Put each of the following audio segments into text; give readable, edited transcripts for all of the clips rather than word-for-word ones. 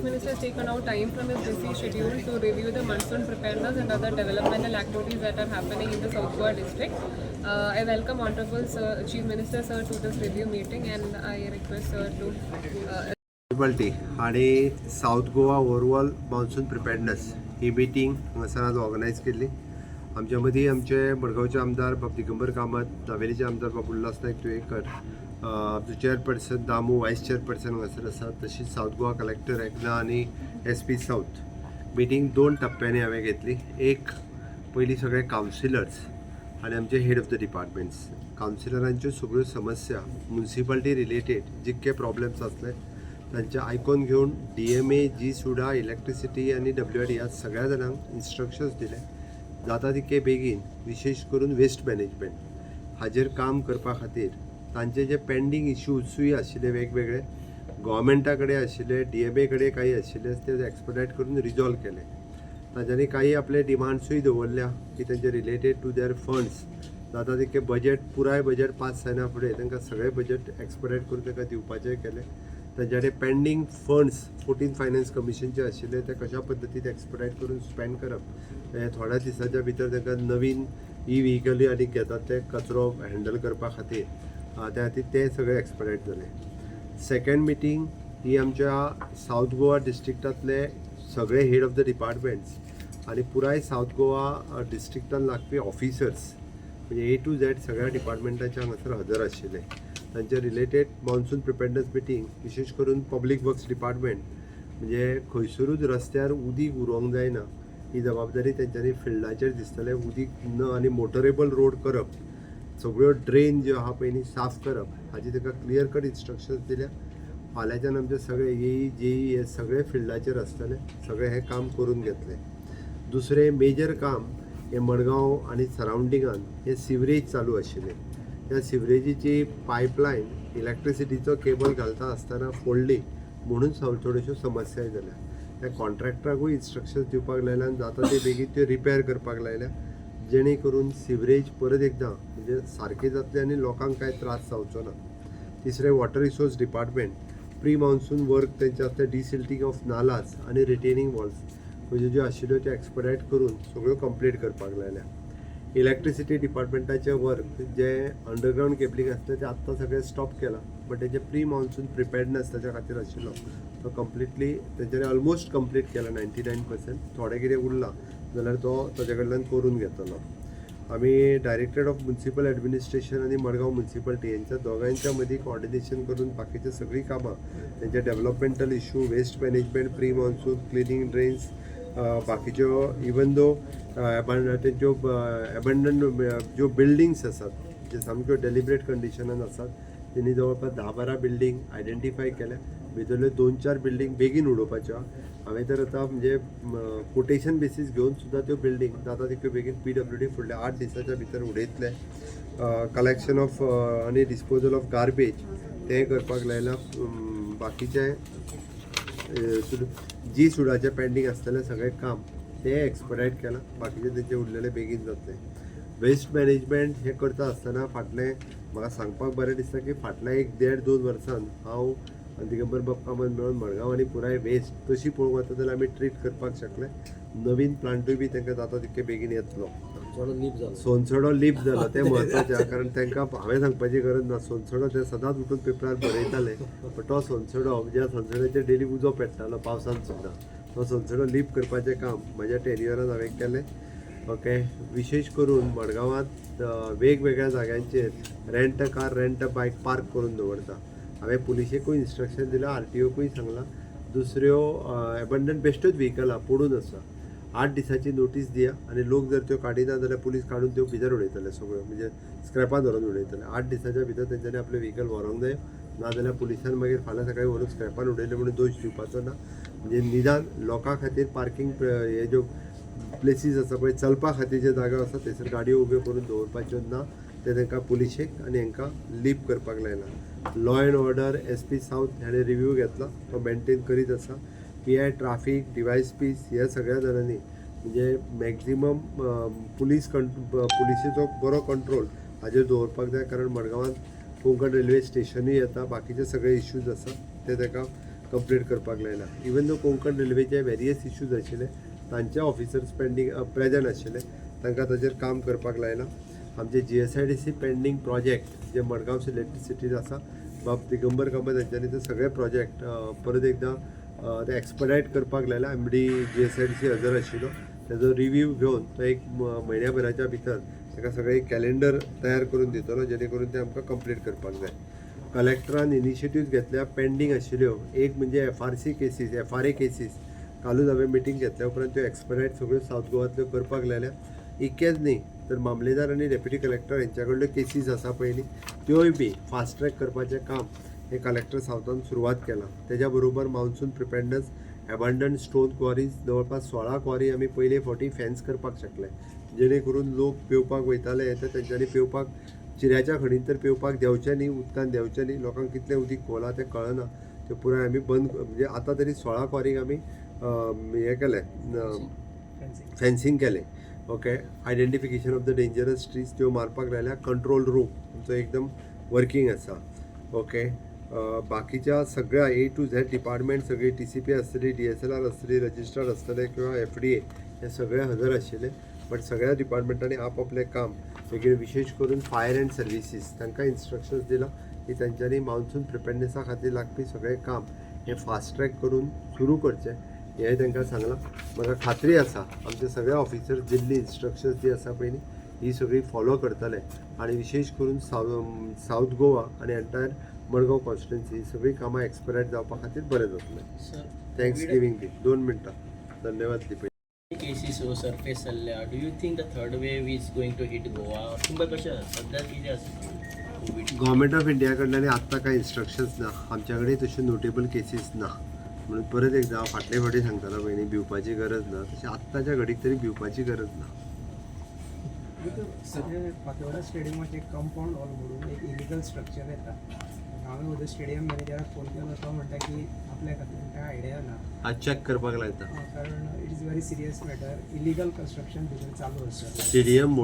Chief Minister has taken out time from his busy schedule to review the monsoon preparedness and other developmental activities that are happening in the South Goa district. I welcome Honorable Sir, Chief Minister Sir to this review meeting, and I request Sir to municipality आणि south Goa overall monsoon प्रिपेअर्डनेस ही meeting हांगासर आज organise केल्ली. आमच्या मदीं आमचे मडगांवचे आमदार बाब दिगंबर कामत, दावेलीचे आमदार बाब उल्हास नायक तुयेकर, आमचे चेअरपर्सन दामू, वायस चेअरपर्सन हांगासर आसात. तशीच साऊथ गोवा कलेक्टर एकना आनी SP साऊथ. मिटींग 2 टप्प्यांनी हांवें घेतली. एक पयलीं सगळे कावन्सिलर्स आणि आमचे हेड ऑफ द डिपार्टमेंट्स, कावन्सिलरांच्यो सगळ्यो समस्या म्युनिसिपालिटी रिलेटेड जितके प्रॉब्लेम्स आसले तांचे आयकून घेवन DMA, G-सुडा, इलेक्ट्रिसिटी आणि WRD ह्या सगळ्या जाणांक इन्स्ट्रक्शन्स दिले जाता तितके बेगीन विशेष करून वेस्ट मॅनेजमेंट हाजेर काम करपा खातीर तांचे जे पेंडींग इश्यूजूय आशिल्ले वेगवेगळे गव्हर्मेंटा कडेन आशिल्ले, DMA कडेन काही आशिल्ले ते एक्सपर्टायट करून रिजॉल्व केले. तांच्यांनी काही आपले डिमांड्सूय दवरल्या की तेंचे रिलेटेड टू देअर फंड्स जाता तितके बजेट पुराय बजेट पास जायना फुडें तांकां सगळे बजेट एक्सपर्टायट करून तांकां दिवपाचें केलें. तांचे पेंडींग फंड्स 14 फायनान्स कमिशनचे आशिल्ले ते कशा पद्दतीन एक्सपर्टायट करून स्पेंड करप हे थोड्या दिसाच्या भितर तांकां नवीन व्हेहिकल आनी घेतात ते कचरो हँडल करपा खातीर त्या खातीर ते सगळे एक्सपर्टायट जाले. सेकंड मिटींग ही आमच्या साऊथ गोवा डिस्ट्रिक्टांतले सगळे हेड ऑफ द डिपार्टमेंट्स आणि पुराय साऊथ गोवा डिस्ट्रिक्टान लागपी ऑफिसर्स म्हणजे A to Z सगळ्या डिपार्टमेंटाचे हांगासर हजर आशिल्ले. तांचे रिलेटेड मान्सून प्रिपेअर्डनेस मिटींग विशेष करून पब्लीक वर्क्स डिपार्टमेंट म्हणजे खंयसरूच रस्त्यार उदीक उरोवंक जायना ही जबाबदारी तेंच्यांनी फिल्डाचेर दिसतले. उदीक न आनी मोटरेबल रोड करप, सगळ्यो ड्रेन ज्यो आहा पळय न्ही साफ करप हाची ताका क्लियर कट इन्स्ट्रक्शन्स दिल्या. फाल्यांच्यान आमचे सगळे AE, JE हे सगळे फिल्डाचेर आसतले, सगळे हे काम करून घेतले. दुसरे मेजर काम हे मडगांव आणि सरावंडिंगान हे सिवरेज चालू आशिल्ले. त्या सिवरेजीची पायपलायन इलेक्ट्रिसिटीचो केबल घालता आसतना फोडली म्हणून थोड्योश्यो समस्याय जाल्या. त्या कॉन्ट्रॅक्टराकूय इन्स्ट्रक्शन्स दिवपाक लायल्या आनी जाता ते बेगीन त्यो रिपेर करपाक लायल्या जेणे करून सिवरेज परत एकदां म्हणजे सारके जातले आनी लोकांक कांय त्रास जावचो ना. तिसरे water resource department pre monsoon work तेंचे आसता डिसिल्टिंग ऑफ नालाज आणि रिटेनिंग वॉल्स ह्यो ज्यो आशिल्ल्यो त्यो एक्सपर्टायट करून सगळ्यो कंप्लीट करपाक लायल्या. इलेक्ट्रिसिटी डिपार्टमेंटाचे वर्क जे अंडरग्रावंड केबलिंग आसता ते आत्तां सगळें स्टॉप केला बट तेजे प्री मान्सून प्रिपेर्डनेस ताच्या खातीर आशिल्लो तो कंप्लिटली तेंच्यांनी ऑलमोस्ट कंप्लीट केला 99%. थोडें कितें उरलां जाल्यार तो ताजे कडल्यान करून घेतलो. आमी डायरेक्टरेट ऑफ म्युनिसिपल एडमिनिस्ट्रेशन आणि मडगांव म्युनिसिपालिटी यांच्या दोगांच्या मदीं कॉर्डिनेशन करून बाकीची सगळी कामां तेंचे developmental issue, waste management, pre monsoon, cleaning drains, बाकीच्यो इवन दो तेंच्यो एबंडन ज्यो बिल्डिंग्स आसात जे सामक्यो डेलिब्रेट कंडिशनान आसात तेणी जवळपास 10-12 बिल्डिंग आयडेंटिफाय केल्या. भितरल्यो 2-4 बिल्डिंग बेगीन उडोवपाच्यो. हांवें तर आतां म्हणजे कोटेशन बेसीस घेवन सुद्दां त्यो बिल्डिंग जाता तितक्यो बेगीन PWD फुडल्या 8 दिसाच्या भितर उडयतले. कलेक्शन ऑफ आनी डिस्पोजल ऑफ गार्बेज तें करपाक लायलां. बाकीचे G-सुडाचे पेंडींग आसतलें सगळें काम ते एक्सपर्टायट केलां. बाकीचे तेंचे उरलेले बेगीन जातले. वेस्ट मॅनेजमेंट हे करता आसतना फाटलें म्हाका सांगपाक बरें दिसता की फाटल्या 1-1.5-2 वर्सान हांव दिगंबर बाब कामत मेळून मडगांव आनी पुराय वेस्ट तशी पळोवंक वता जाल्यार आमी ट्रीट करपाक शकले. नवीन प्लांटूय बी तांकां जाता तितके बेगीन येतलो. सोनसडो लिफ्ट जालो तें म्हत्वाचें कारण तांकां हांवें सांगपाची गरज ना. सोनसडो ते सदांच उठून पेपरार बरयताले पण तो सोनसडो ज्या सोनसड्याचेर डेली उजो पेट्टालो पावसान सुद्दां तो सोनसडो लिफ्ट करपाचें काम म्हाज्या टेन्युअरान हांवें केलें. ओके. विशेष करून मडगांवांत वेगवेगळ्या जाग्यांचेर rent a car, rent a bike park करून दवरता. हांवें पुलिशेकूय इन्स्ट्रक्शन दिलां, RTOकूय सांगलां. दुसऱ्यो एबंडन बेश्टोच व्हेकल पडून आसा 8 दिसाची नोटीस दिया आनी लोक जर त्यो काडिना जाल्यार पुलीस काडून त्यो भितर उडयतले सगळ्यो म्हणजे स्क्रॅपान व्हरून उडयतले. 8 दिसाच्या भितर तेंच्यांनी आपले व्हेकल व्हरोंक जाय नाजाल्यार पुलिसान मागीर फाल्यां सकाळीं व्हरून स्क्रॅपान उडयले म्हणून दोश दिवपाचो ना. म्हणजे निदान लोकां खातीर पार्किंग हे ज्यो प्लेसीस आसा पळय चलपा खातीर जे जागो आसा थंयसर गाडयो उब्यो करून दवरपाच्यो ना ते तांकां पुलिशेक आनी हांकां लीप करपाक लायला. Law and order SP south हाणें रिव्ह्यू घेतला, तो मेंटेन करीत आसा. PI ट्राफीक, DYSPs ह्या सगळ्या जाणांनी म्हणजे मॅक्झिमम पुलिशेचो बरो कंट्रोल हाजेर दवरपाक जाय कारण मडगांवांत कोंकण रेल्वे स्टेशनूय येता, बाकीचे सगळे इश्यूज आसा ते ताका कंप्लीट करपाक लायला. इवन दो कोंकण रेल्वेचे वेरियस इश्यूज आशिल्ले तांचे ऑफिसर्स पेंडींग प्रेझेंट आशिल्ले तांकां ताचेर काम करपाक लायला. आमचे GSIDC पेंडींग प्रोजेक्ट जे मडगांव इलेक्ट्रिसिटीज आसा बाब दिगंबर कामत यांच्यानी ते सगळे प्रोजेक्ट परत एकदा ते एक्सपडायट करपाक लायला. MD GSIDC हजर आशिल्लो. तेजो रिव्यू घेवन तो एक म्हयन्याभराच्या भितर ताका सगळे एक कॅलेंडर तयार करून दितलो जेणे करून ते आमकां कंप्लीट करपाक जाय. कलेक्टरान इनिशिएटिव्ह घेतल्या पेंडींग आशिल्ल्यो. एक म्हणजे FRC केसीस FRA केसीस कालूच हांवें मिटींग घेतल्या उपरांत त्यो एक्सपडायट सगळ्यो सावथ गोवांतल्यो करपाक लायल्या. इतकेंच न्ही तर मामलेदार आनी डेप्युटी कलेक्टर हेंच्या कडल्यो केसीस आसा पयलीं त्योय बी फास्ट ट्रॅक करपाचें काम हे कलेक्टर सावथान सुरवात केलां. तेज्या बरोबर मान्सून प्रिपेर्डनस एबंडंट स्टोन क्वॉरीज जवळपास 16 क्वॉरी आमी पयले फावटी फेन्स करपाक शकले जेणे करून लोक पेवपाक वयताले तर तेंच्यांनी पेवपाक चिऱ्याच्या खडीन तर पेवपाक देंवचें न्ही, उदकान देंवचें न्ही. लोकांक कितलें उदीक खोला तें कळना. ते पुराय आमी बंद म्हणजे आतां तरी 16 क्वॉरीक आमी हें केलें फेन्सिंग केलें. Okay. Identification of the dangerous trees त्यो मारपाक लायल्या. कंट्रोल रूम आमचो एकदम वर्किंग आसा. ओके. बाकीच्या सगळ्या A to Z डिपार्टमेंट सगळी TCP आसतली, DSLR आसतली, रजिस्ट्रार आसतले किंवा FDA हे सगळे हजर आशिल्ले. बट सगळ्या डिपार्टमेंटांनी आपआपलें काम वेगळे विशेष करून फायर अँड सर्विसीस तांकां इन्स्ट्रक्शन्स दिला की तांच्यांनी मान्सून प्रिपेर्डनेसा खातीर लागपी सगळें काम हे फास्ट ट्रॅक करून सुरू करचें हें तांकां सांगलां. म्हाका खात्री आसा आमचे सगळे ऑफिसर्स दिल्ली इन्स्ट्रक्शन्स जी आसा पळय न्ही ही सगळी फॉलो करतले आनी विशेष करून सावथ गोवा आनी एंटायर मडगांव कॉन्स्टिट्युएन्सी ही सगळी कामां एक्सपडायट जावपा खातीर बरें जातलें. थँक्स गिवींग दी 2 मिनटां. धन्यवाद दीपक. केसीस सरफेस जाल्ल्या. Do you think the third wave is going to hit Goa? तुमकां कशें सद्या कितें आसा कोविड? गव्हर्मेंट ऑफ इंडिया कडल्यान आत्तां कांय इन्स्ट्रक्शन्स ना. आमच्या कडेन तश्यो नोटेबल केसीस ना. म्हणून परत एकदां हांव फाटले फावटी सांगतालो पयलीं भिवपाची गरज ना. तशें आत्ताच्या घडीक तरी भिवपाची गरज ना. सगळे फातोर्डा स्टेडियमाचे कंपाऊंड हॉल म्हणून एक इलिगल स्ट्रक्चर येता. हांवें उद्या स्टेडियम मॅनेजराक फोन केलो तो म्हणटा की आपल्या खातीर कांय आयडिया ना. आज चॅक करपाक लायता. कारण it is very serious matter. Illegal construction भितर चालू आसा. स्टेडियम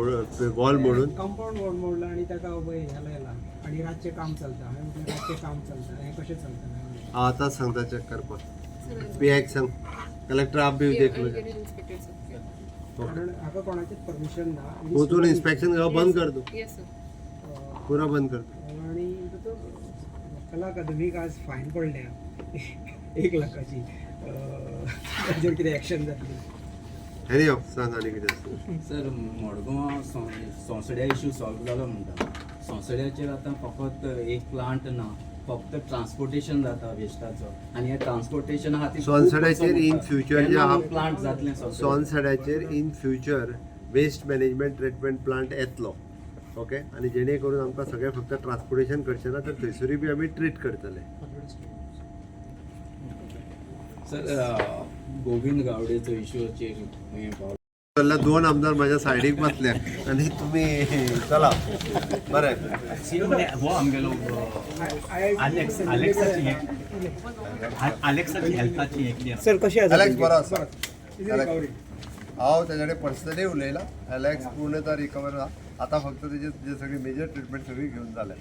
वॉल मोडून कंपाऊंड वॉल मोडला आणि ताका हें लायला आणि रातचें काम चलता. हांवें म्हटलें रातचें काम चलता हें कशें चलता? हांव आतां सांगता चॅक करपाक. PIक सांग. कलेक्टर आप बी देखलो. कारण हाका कोणाचेच परमिशन ना. वचून इन्स्पेक्शन बंद कर तूं. Yes, sir. पुरा बंद कर. आणि कला अकादमीक आज फायन पडल्या 1 लाखाची. ताजेर कितें एक्शन जातली? हॅरी ऑफ सांग आनी कितें आसा. सर मडगांव सोंसड्या इश्यू सॉल्व जालो म्हणटा. सोंसड्याचेर आतां फकत एक प्लांट ना, फक्त ट्रान्सपोर्टेशन जाता वेस्टाचो आनी हे ट्रान्सपोर्टेशना खातीर सोनसड्याचेर इन फ्युचर जे आहा प्लांट जातले सोनसड्याचेर in future waste management treatment plant येतलो. ओके. आनी जेणे करून आमकां सगळें फक्त ट्रान्सपोर्टेशन करचें ना तर थंयसरूय बी आमी ट्रीट करतले. सर गोविंद गावडेचो इश्यूचेर जाल्यार 2 आमदार म्हाज्या सायडीक बसल्या आनी तुमी चला बरें. वो आमगेलो अलेक्साची हेल्थाची एक सर कशी आसा? एलेक्स बरो आसा. हांव तेजे कडेन पर्सनली उलयलां. एलेक्स पूर्णतः रिकवर आसा. आतां फक्त तेजे जे सगळी मेजर ट्रिटमेंट सगळी घेवन जाल्या.